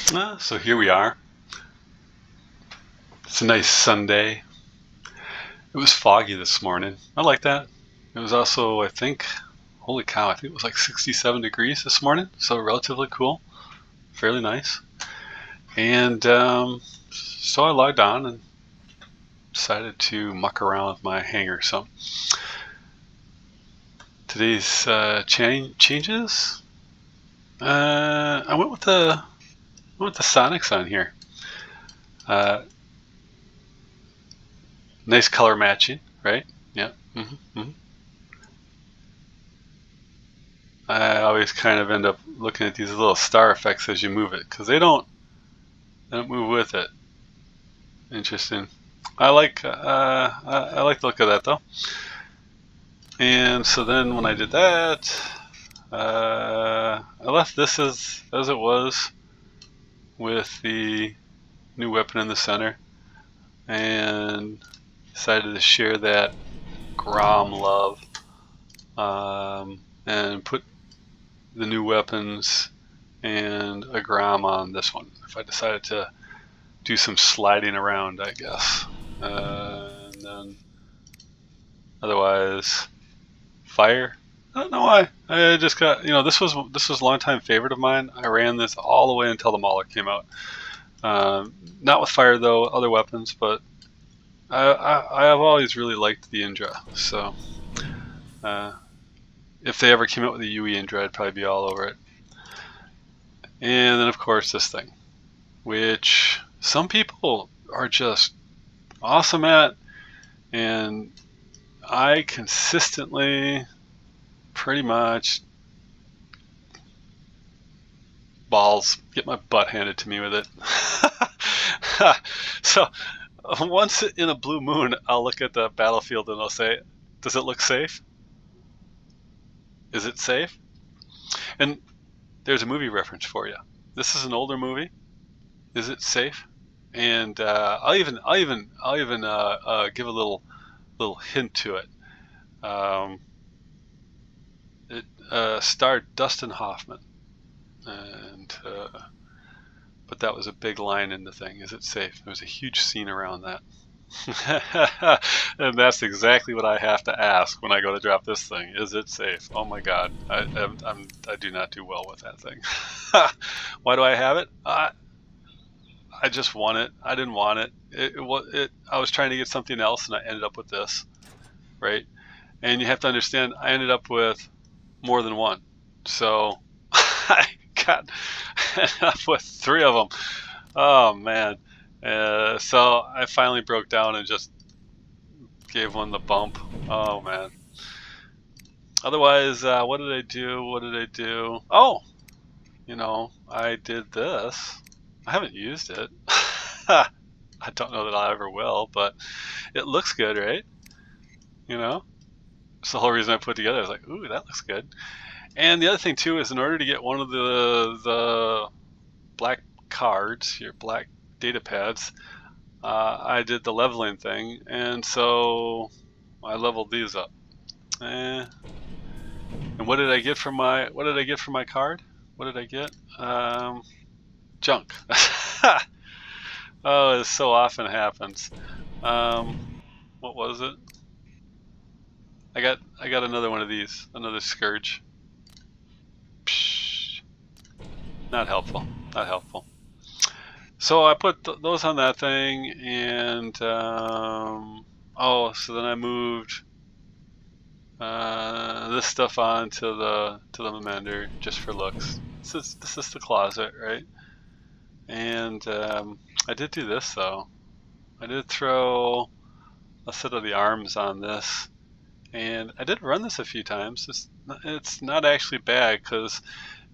So here we are. It's a nice Sunday. It was foggy this morning. I like that. It was also, I think, holy cow, I think it was like 67 degrees this morning, so relatively cool, fairly nice. And so I logged on and decided to muck around with my hanger. So today's changes. I went with the Sonics on here. Nice color matching, right? Yeah. I always kind of end up looking at these little star effects as you move it because they don't move with it. Interesting. I like the look of that though. And so then when I did that, I left this as it was with the new weapon in the center, and decided to share that Grom love, and put the new weapons and a Grom on this one. If I decided to do some sliding around, I guess, and then otherwise fire. I don't know why. I just got, this was a long time favorite of mine. I ran this all the way until the Mauler came out. Not with fire though, other weapons, but I have always really liked the Indra. So if they ever came out with a UE Indra, I'd probably be all over it. And then of course this thing, which some people are just awesome at, and I consistently pretty much get my butt handed to me with it. So once in a blue moon, I'll look at the battlefield and I'll say, does it look safe? Is it safe? And there's a movie reference for you. This is an older movie. Is it safe? And I'll even give a little hint to it. It starred Dustin Hoffman, and but that was a big line in the thing. Is it safe? There was a huge scene around that. And that's exactly what I have to ask when I go to drop this thing. Is it safe? Oh my God, I do not do well with that thing. Why do I have it? I just want it. I didn't want it. I was trying to get something else, and I ended up with this, right? And you have to understand, I ended up with more than one. So I ended up with 3 of them. Oh man. So I finally broke down and just gave one the bump. Oh man. Otherwise, what did I do? Oh, I did this. I haven't used it. I don't know that I ever will, but it looks good, right? It's the whole reason I put it together. I was like, ooh, that looks good. And the other thing too is, in order to get one of the black cards, your black data pads, I did the leveling thing, and so I leveled these up. And what did I get for my card? What did I get? Junk. Oh, it so often happens. What was it? I got another one of these, another Scourge. Psh, not helpful. So I put those on that thing, and so then I moved this stuff on to the Mamander just for looks. This is the closet, right? And I did do this though. I did throw a set of the arms on this, and I did run this a few times. It's not actually bad, because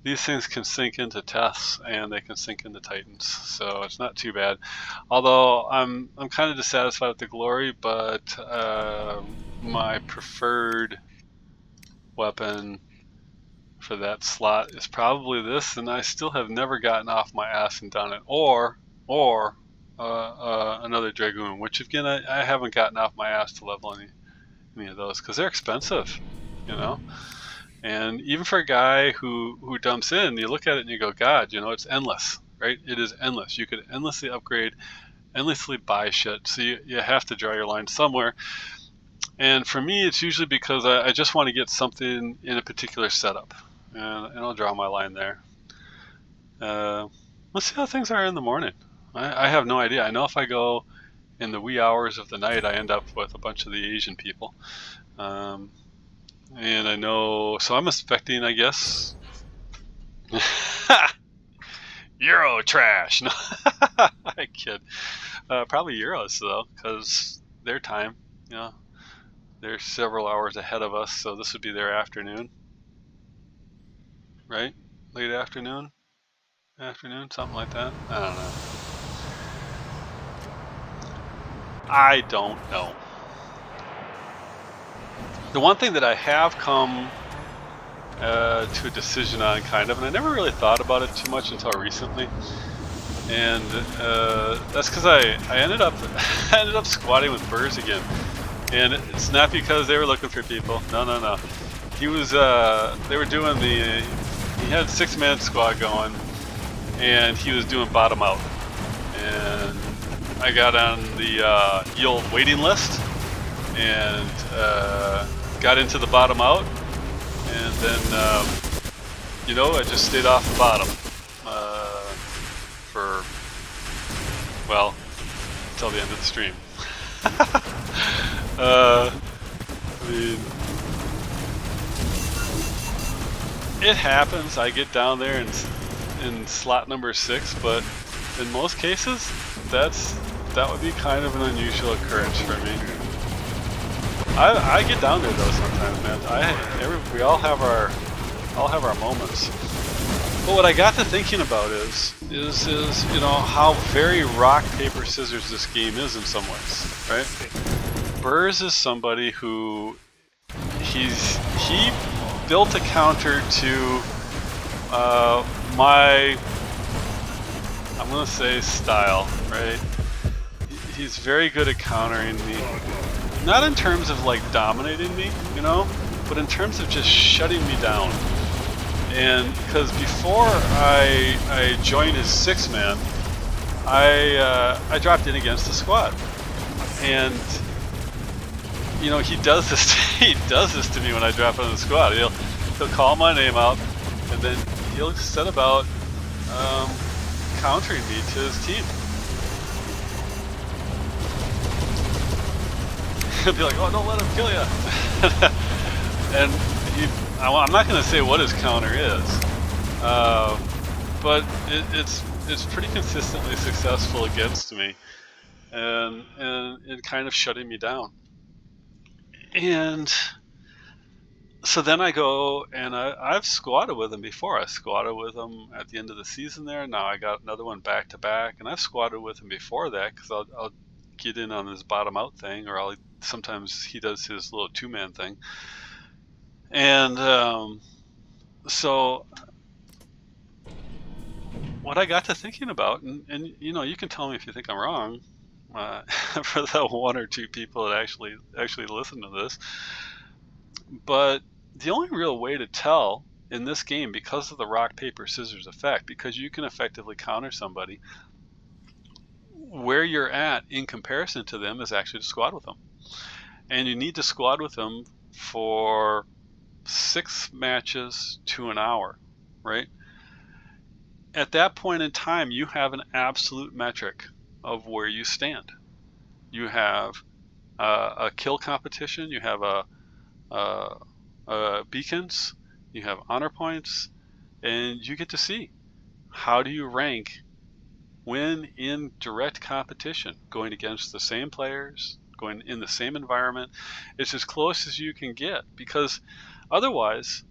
these things can sink into Teths and they can sink into Titans, so it's not too bad. Although I'm kind of dissatisfied with the Glory, but my preferred weapon for that slot is probably this, and I still have never gotten off my ass and done it. Or another Dragoon, which again I haven't gotten off my ass to level any of those, because they're expensive, And even for a guy who dumps in, you look at it and you go, God, it's endless. right? It is endless. You could endlessly upgrade, endlessly buy shit. So you have to draw your line somewhere. And for me, it's usually because I just want to get something in a particular setup, and I'll draw my line there. Let's see how things are in the morning. I have no idea. I know if I go in the wee hours of the night, I end up with a bunch of the Asian people. And I know, so I'm expecting, I guess, Euro trash. No, I kid. Probably Euros though, because their time, you know, they're several hours ahead of us, so this would be their afternoon, right? Late afternoon, something like that. I don't know. I don't know. The one thing that I have come to a decision on, kind of, and I never really thought about it too much until recently, and that's because I ended up I ended up squatting with Burrs again, and it's not because they were looking for people. No. He was they were doing the he had 6-man squad going, and he was doing bottom out, and I got on the yield waiting list and got into the bottom out, and then you know, I just stayed off the bottom for, well, until the end of the stream. I mean, it happens. I get down there in slot number 6, but in most cases, that would be kind of an unusual occurrence for me. I get down there though sometimes, man. We all have our moments. But what I got to thinking about is you know, how very rock paper scissors this game is in some ways, right? Burrs is somebody who he built a counter to my, I'm gonna say, style, right? He's very good at countering me. Not in terms of like dominating me, you know, but in terms of just shutting me down. And because before I joined his 6-man, I dropped in against the squad, and you know, he does this to me when I drop in the squad. He'll call my name out, and then he'll set about countering me to his team. He'll be like, "Oh, don't let him kill you." And I'm not going to say what his counter is, but it's pretty consistently successful against me, and it kind of shutting me down. And so then I go and I've squatted with him before. I squatted with him at the end of the season there. Now I got another one back to back, and I've squatted with him before that because I'll get in on his bottom out thing, or sometimes he does his little 2-man thing. And so what I got to thinking about, and you know, you can tell me if you think I'm wrong, for the 1 or 2 people that actually listen to this, but the only real way to tell in this game, because of the rock paper scissors effect, because you can effectively counter somebody, where you're at in comparison to them is actually to squad with them. And you need to squad with them for 6 matches to an hour, right? At that point in time, you have an absolute metric of where you stand. You have a kill competition, you have beacons, you have honor points, and you get to see how do you rank when in direct competition, going against the same players, going in the same environment. It's as close as you can get, because otherwise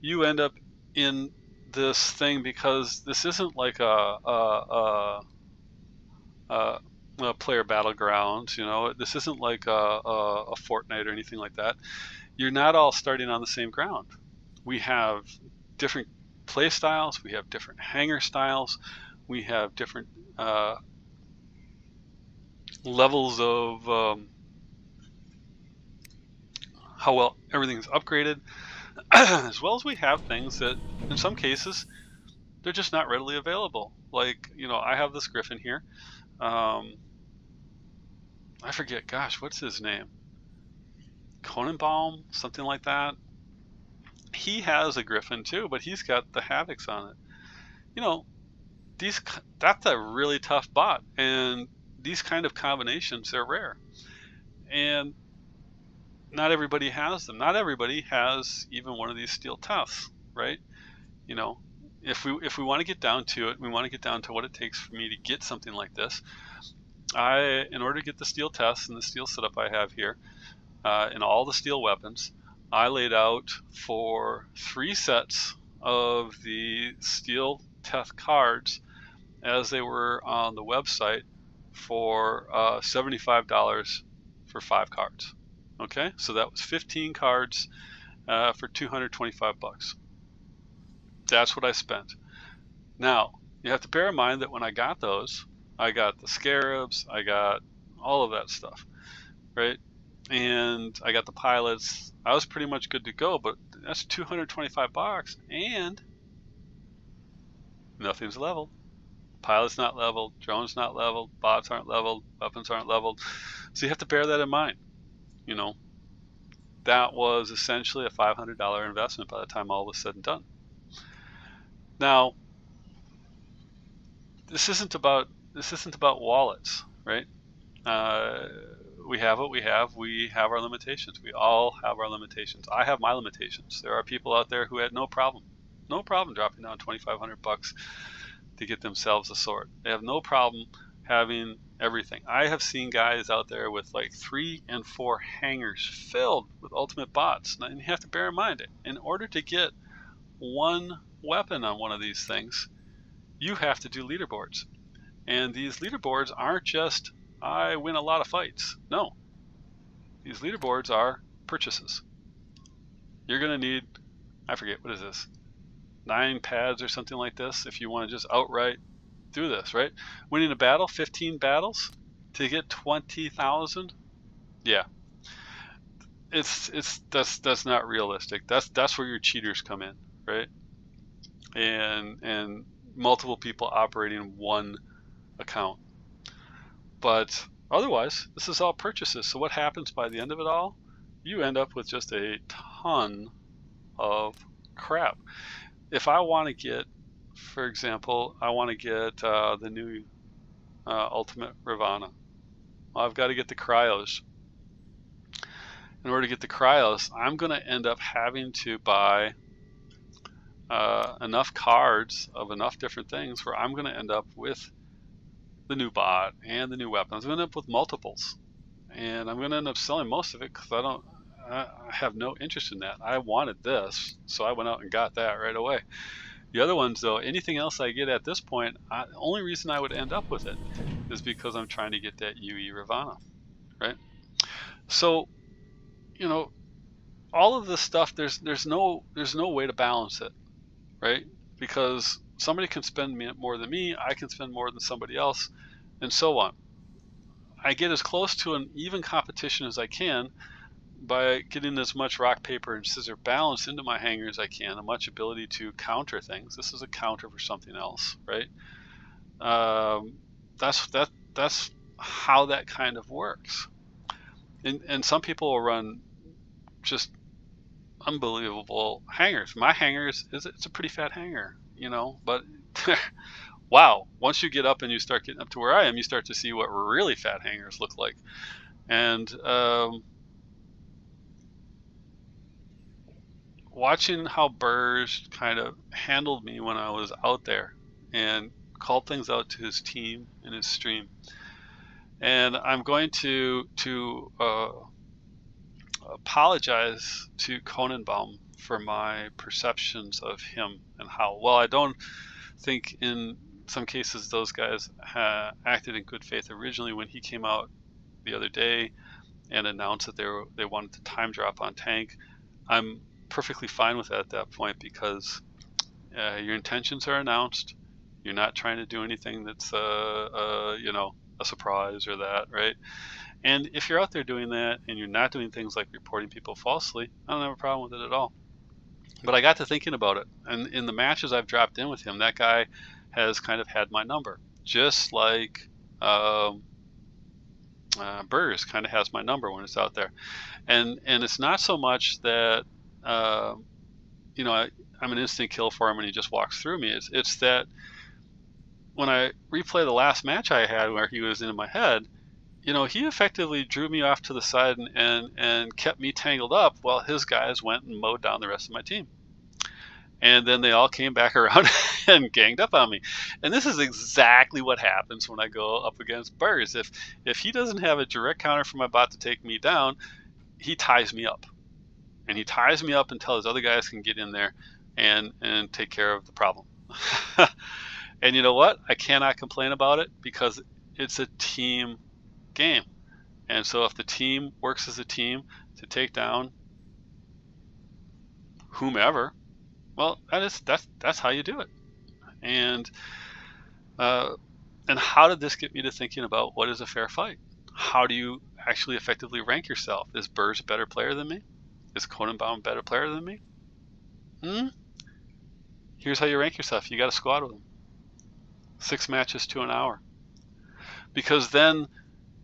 you end up in this thing, because this isn't like a player battlegrounds, you know, this isn't like a Fortnite or anything like that. You're not all starting on the same ground. We have different play styles, we have different hanger styles, we have different levels of how well everything's upgraded, as well as we have things that in some cases They're just not readily available. Like, you know, I have this griffin here. I forget, gosh, what's his name? Conenbaum, something like that. He has a griffin too, but he's got the havocs on it. You know, that's a really tough bot, and these kind of combinations are rare. And not everybody has them. Not everybody has even one of these steel tests, right? You know, if we want to get down to it, we want to get down to what it takes for me to get something like this. In order to get the steel test and the steel setup I have here, and all the steel weapons, I laid out for 3 sets of the steel test cards as they were on the website for $75 for 5 cards. Okay, so that was 15 cards for $225. That's what I spent. Now, you have to bear in mind that when I got those, I got the scarabs, I got all of that stuff, right? And I got the pilots. I was pretty much good to go, but that's $225, and nothing's leveled. Pilot's not leveled, drone's not leveled, bots aren't leveled, weapons aren't leveled. So you have to bear that in mind. You know, that was essentially a $500 investment by the time all was said and done. Now, this isn't about wallets, right? We have what we have. We have our limitations. We all have our limitations. I have my limitations. There are people out there who had no problem dropping down $2,500 to get themselves a sword. They have no problem having everything. I have seen guys out there with like 3 and 4 hangars filled with ultimate bots. And you have to bear in mind, in order to get one weapon on one of these things, you have to do leaderboards. And these leaderboards aren't just, I win a lot of fights. No. These leaderboards are purchases. You're going to need, I forget, what is this? 9 pads or something like this if you want to just outright do this, right? Winning a battle, 15 battles to get 20,000. Yeah. That's not realistic. That's where your cheaters come in, right? And multiple people operating one account. But otherwise, this is all purchases. So what happens by the end of it all? You end up with just a ton of crap. If I want to get, for example, I want to get the new Ultimate Ravana, well, I've got to get the cryos. In order to get the cryos, I'm going to end up having to buy enough cards of enough different things where I'm going to end up with the new bot and the new weapon. I'm going to end up with multiples, and I'm going to end up selling most of it because I have no interest in that. I wanted this, so I went out and got that right away. The other ones, though, anything else I get at this point, the only reason I would end up with it is because I'm trying to get that UE Ravana, right? So, you know, all of this stuff, there's no way to balance it, right? Because somebody can spend more than me, I can spend more than somebody else, and so on. I get as close to an even competition as I can by getting as much rock, paper, and scissor balance into my hanger as I can, a much ability to counter things. This is a counter for something else, right? That's how that kind of works. And some people will run just unbelievable hangers. My hanger it's a pretty fat hanger, you know, but wow, once you get up and you start getting up to where I am, you start to see what really fat hangers look like. And watching how Burrs kind of handled me when I was out there and called things out to his team in his stream. And I'm going to apologize to Conenbaum for my perceptions of him and how well. I don't think in some cases those guys acted in good faith originally when he came out the other day and announced that they wanted to time drop on tank. I'm perfectly fine with that at that point because your intentions are announced. You're not trying to do anything that's you know, a surprise or that, right? And if you're out there doing that and you're not doing things like reporting people falsely, I don't have a problem with it at all. But I got to thinking about it, and in the matches I've dropped in with him, that guy has kind of had my number, just like Burrs kind of has my number when it's out there. And it's not so much that you know, I'm an instant kill for him and he just walks through me. It's that when I replay the last match I had where he was in my head, you know, he effectively drew me off to the side and kept me tangled up while his guys went and mowed down the rest of my team. And then they all came back around and ganged up on me. And this is exactly what happens when I go up against Burrs. If he doesn't have a direct counter for my bot to take me down, he ties me up. And he ties me up until his other guys can get in there and take care of the problem. And you know what? I cannot complain about it because it's a team game. And so if the team works as a team to take down whomever, well, that's how you do it. And how did this get me to thinking about what is a fair fight? How do you actually effectively rank yourself? Is Burrs a better player than me? Is Conenbaum a better player than me? Here's how you rank yourself. You got to squad with them. 6 matches to an hour. Because then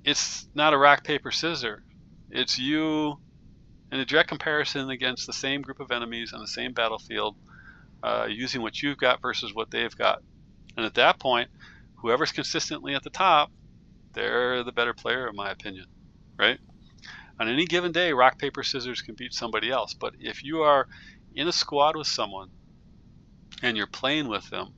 it's not a rock, paper, scissors. It's you in a direct comparison against the same group of enemies on the same battlefield, using what you've got versus what they've got. And at that point, whoever's consistently at the top, they're the better player, in my opinion, right? On any given day, rock, paper, scissors can beat somebody else. But if you are in a squad with someone and you're playing with them,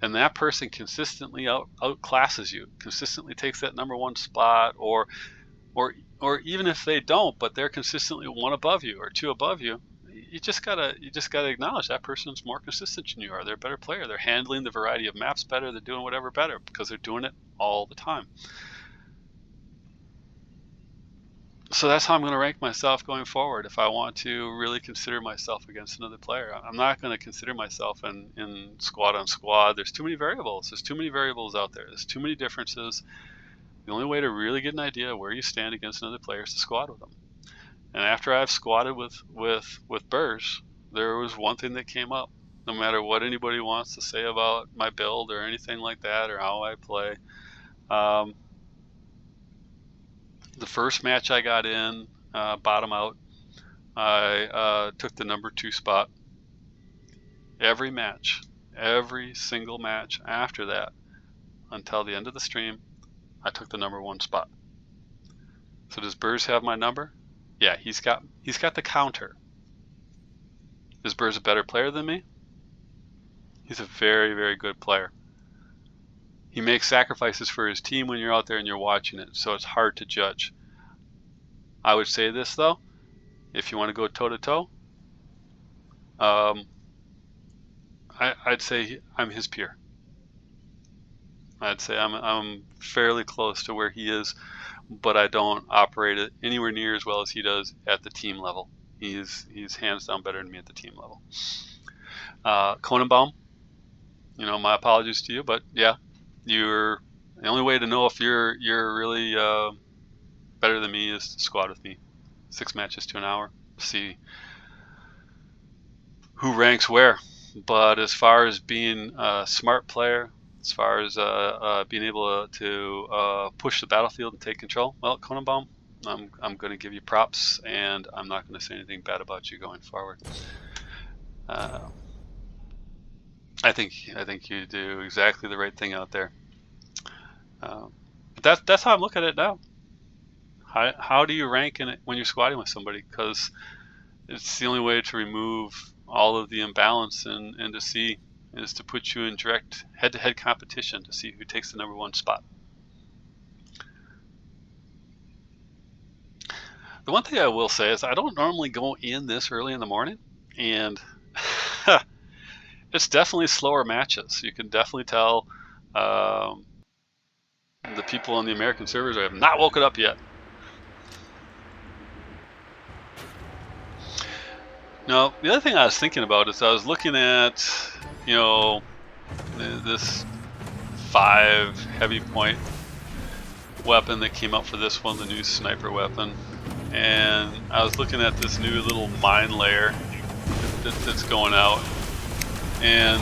and that person consistently outclasses you, consistently takes that #1 spot, or even if they don't, but they're consistently 1 above you or 2 above you, you just gotta acknowledge that person's more consistent than you are. They're a better player. They're handling the variety of maps better. They're doing whatever better because they're doing it all the time. So that's how I'm going to rank myself going forward if I want to really consider myself against another player. I'm not going to consider myself in squad on squad. There's too many variables. There's too many variables out there. There's too many differences. The only way to really get an idea of where you stand against another player is to squad with them. And after I've squatted with Burrs, there was one thing that came up. No matter what anybody wants to say about my build or anything like that or how I play, the first match I got in, bottom out, I took the #2 spot. Every match, every single match after that, until the end of the stream, I took the #1 spot. So does Burrs have my number? Yeah, he's got the counter. Is Burrs a better player than me? He's a very, very good player. He makes sacrifices for his team when you're out there and you're watching it, so it's hard to judge. I would say this though, if you want to go toe-to-toe, I'd say I'm his peer. I'd say I'm fairly close to where he is, but I don't operate it anywhere near as well as he does at the team level. He's hands down better than me at the team level. Conenbaum, you know, my apologies to you, but yeah. The only way to know if you're really better than me is to squad with me. 6 matches to an hour. See who ranks where. But as far as being a smart player, as far as being able to push the battlefield and take control, well, Conenbaum, I'm going to give you props, and I'm not going to say anything bad about you going forward. I think you do exactly the right thing out there. But that's how I'm looking at it now. How do you rank in it when you're squatting with somebody? Because it's the only way to remove all of the imbalance and to see is to put you in direct head-to-head competition to see who takes the #1 spot. The one thing I will say is I don't normally go in this early in the morning, and it's definitely slower matches. You can definitely tell the people on the American servers have not woken up yet. Now, the other thing I was thinking about is I was looking at, you know, this 5 heavy point weapon that came out for this one, the new sniper weapon, and I was looking at this new little mine layer that's going out, and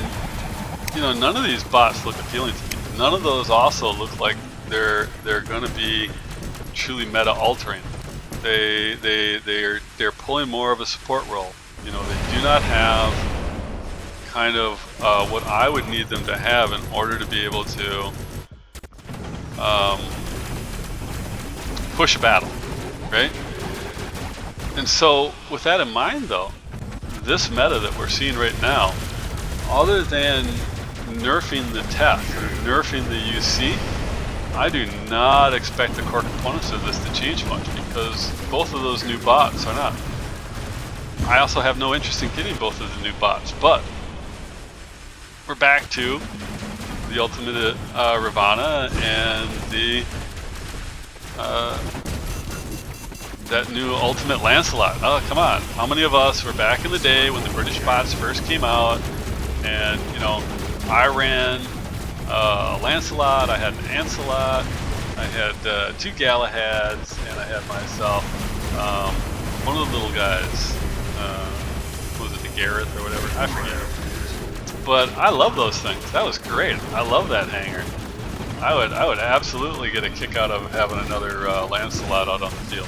you know, none of these bots look appealing to me. None of those also look like they're going to be truly meta altering. They're pulling more of a support role. You know, they do not have kind of what I would need them to have in order to be able to push a battle, right? And so with that in mind though, this meta that we're seeing right now, other than nerfing the tech, nerfing the UC, I do not expect the core components of this to change much, because both of those new bots are not. I also have no interest in getting both of the new bots, but we're back to the ultimate Ravana and the that new ultimate Lancelot. Oh, come on. How many of us were back in the day when the British bots first came out, and you know, I ran Lancelot, I had an Ancelot, I had 2 Galahads, and I had myself one of the little guys. Was it the Gareth or whatever? I forget. But I love those things. That was great. I love that hanger. I would absolutely get a kick out of having another Lancelot out on the field.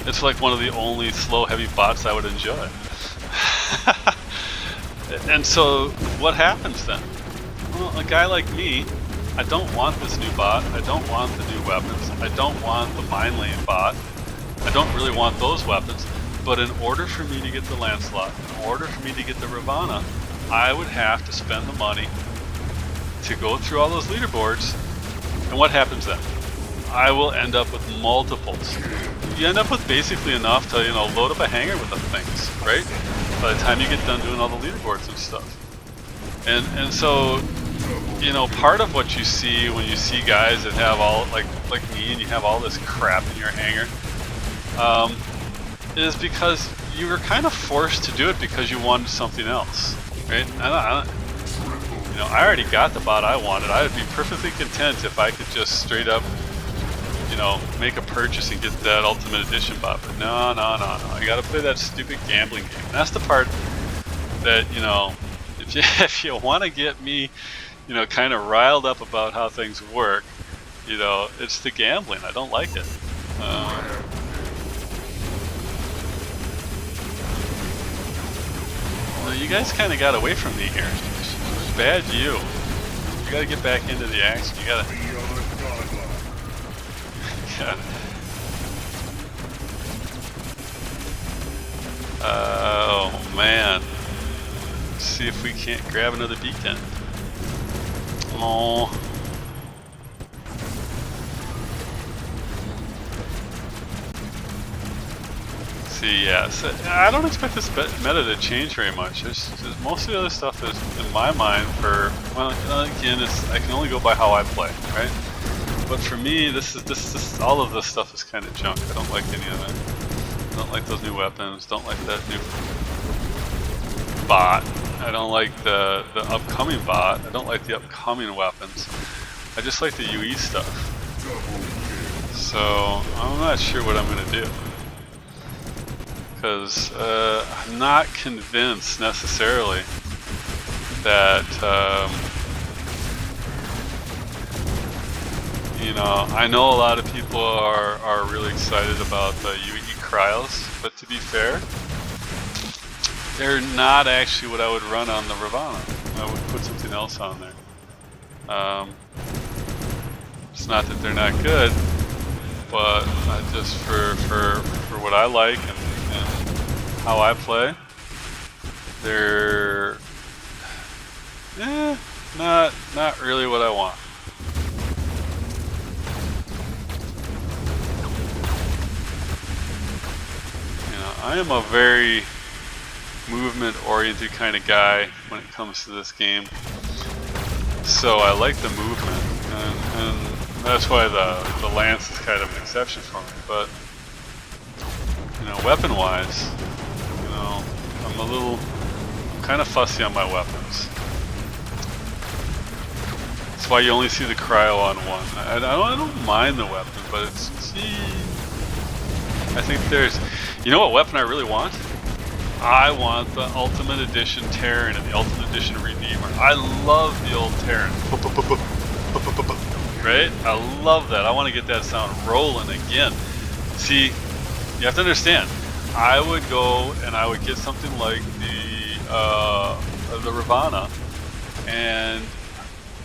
It's like one of the only slow heavy bots I would enjoy. And so what happens then? Well, a guy like me, I don't want this new bot, I don't want the new weapons, I don't want the mine lane bot, I don't really want those weapons, but in order for me to get the Lancelot, in order for me to get the Ravana, I would have to spend the money to go through all those leaderboards. And what happens then? I will end up with multiples. You end up with basically enough to, you know, load up a hanger with the things, right? By the time you get done doing all the leaderboards and stuff. And so, you know, part of what you see when you see guys that have all, like me, and you have all this crap in your hanger, is because you were kind of forced to do it because you wanted something else, right? You know, I already got the bot I wanted. I would be perfectly content if I could just straight up, you know, make a purchase and get that Ultimate Edition bot. But no. You gotta play that stupid gambling game. And that's the part that, you know, if you want to get me, you know, kind of riled up about how things work, you know, it's the gambling. I don't like it. Well, you guys kind of got away from me here. Bad you. You gotta get back into the action. You gotta. Oh man. Let's see if we can't grab another beacon. Oh. See, yeah, so I don't expect this meta to change very much. There's most of the other stuff is, in my mind, for, well, again, I can only go by how I play, right? But for me, this all of this stuff is kind of junk. I don't like any of it. I don't like those new weapons. Don't like that new bot. I don't like the upcoming bot. I don't like the upcoming weapons. I just like the UE stuff. So I'm not sure what I'm gonna do, because I'm not convinced necessarily that you know, I know a lot of people are really excited about the UE cryos, but to be fair, they're not actually what I would run on the Ravana. I would put something else on there. It's not that they're not good, but just for what I like and how I play, they're not really what I want. You know, I am a very movement-oriented kind of guy when it comes to this game, so I like the movement, and that's why the lance is kind of an exception for me. But you know, weapon-wise, you know, I'm kind of fussy on my weapons. That's why you only see the cryo on one. I don't mind the weapon, but I think You know what weapon I really want? I want the Ultimate Edition Terran and the Ultimate Edition Redeemer. I love the old Terran. Right? I love that. I want to get that sound rolling again. See, you have to understand. I would go and I would get something like the Ravana, and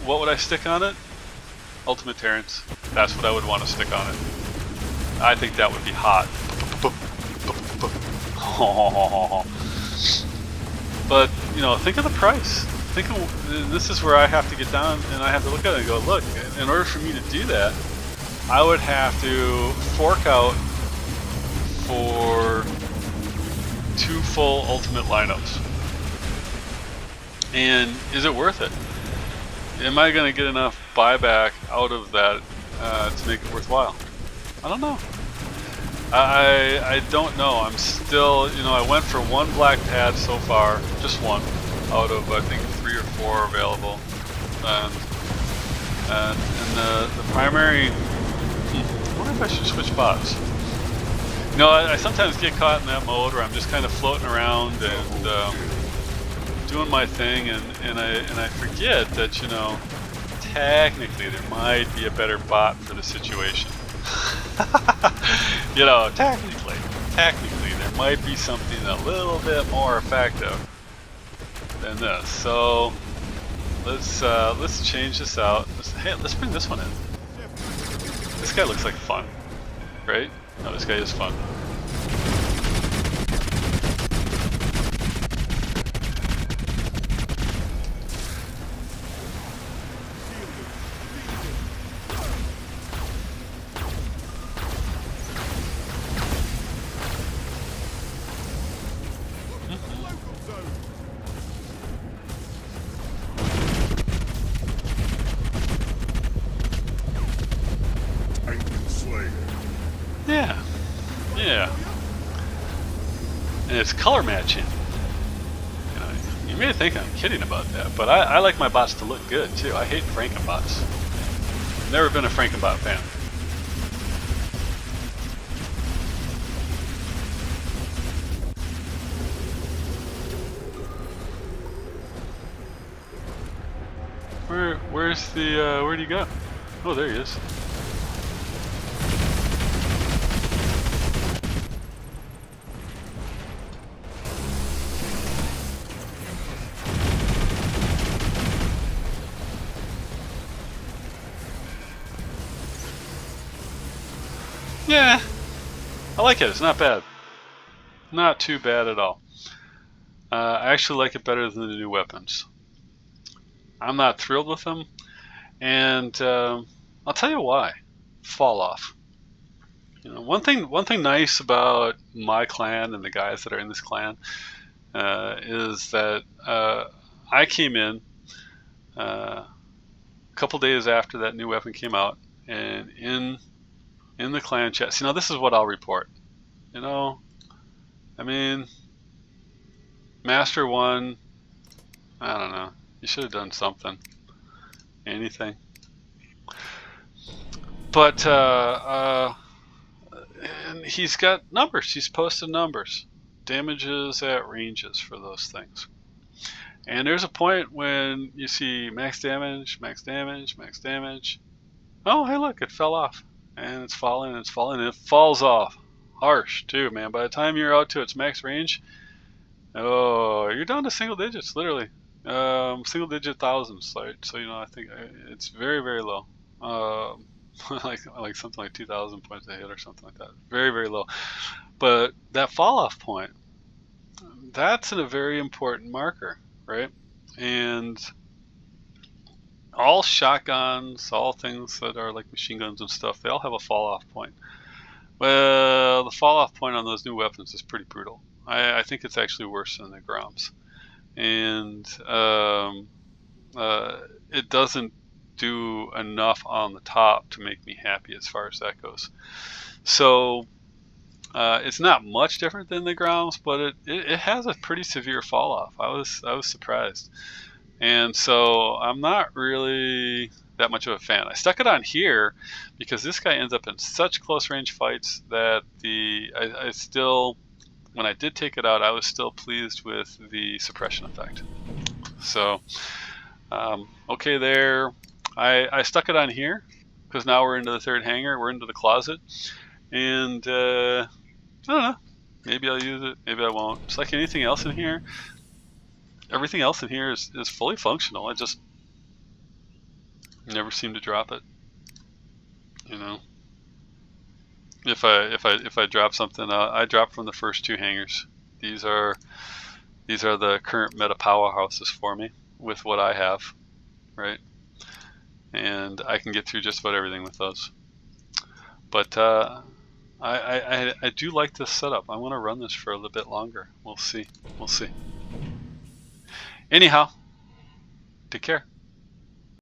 what would I stick on it? Ultimate Terrans. That's what I would want to stick on it. I think that would be hot. But, you know, think of the price. Think of, this is where I have to get down and I have to look at it and go, look, in order for me to do that, I would have to fork out for 2 full Ultimate lineups. And is it worth it? Am I going to get enough buyback out of that to make it worthwhile? I don't know. I don't know. I'm still, you know, I went for 1 black pad so far, just 1 out of I think 3 or 4 available, and the primary. I wonder if I should switch bots. You know, I sometimes get caught in that mode where I'm just kind of floating around and doing my thing, and I forget that, you know, technically there might be a better bot for the situation. You know, technically there might be something a little bit more effective than this. So let's change this out. Let's bring this one in. This guy looks like fun, right? No, this guy is fun. Yeah. And it's color matching. You know, you may think I'm kidding about that, but I like my bots to look good too. I hate Frankenbots. Never been a Frankenbot fan. Where's the where'd he go? Oh, there he is. Yeah, I like it. It's not bad. Not too bad at all. I actually like it better than the new weapons. I'm not thrilled with them, and I'll tell you why. Fall off. You know, one thing nice about my clan and the guys that are in this clan is that I came in a couple days after that new weapon came out, and in the clan chat. See, now this is what I'll report. You know, I mean, Master 1, I don't know. You should have done something. Anything. But and he's got numbers. He's posted numbers. Damages at ranges for those things. And there's a point when you see max damage, max damage, max damage. Oh, hey, look, it fell off. And it's falling, and it's falling, and it falls off. Harsh, too, man. By the time you're out to its max range, oh, you're down to single digits, literally. Single digit thousands. Right? So, you know, I think it's very, very low. Like something like 2,000 points a hit or something like that. Very, very low. But that fall off point, that's a very important marker, right? And all shotguns, all things that are like machine guns and stuff, they all have a fall off point. Well, the fall off point on those new weapons is pretty brutal. I think it's actually worse than the Groms. And it doesn't do enough on the top to make me happy as far as that goes. So it's not much different than the Groms, but it has a pretty severe fall off. I was surprised. And so I'm not really that much of a fan. I stuck it on here because this guy ends up in such close range fights that I still when I did take it out, I was still pleased with the suppression effect. So, okay there. I stuck it on here because now we're into the third hanger. We're into the closet. And I don't know. Maybe I'll use it. Maybe I won't. It's like anything else in here. Everything else in here is fully functional. I just never seem to drop it. You know. If I drop something, I drop from the first two hangers. These are the current meta powerhouses for me with what I have, right? And I can get through just about everything with those. But I do like this setup. I want to run this for a little bit longer. We'll see. We'll see. Anyhow, take care.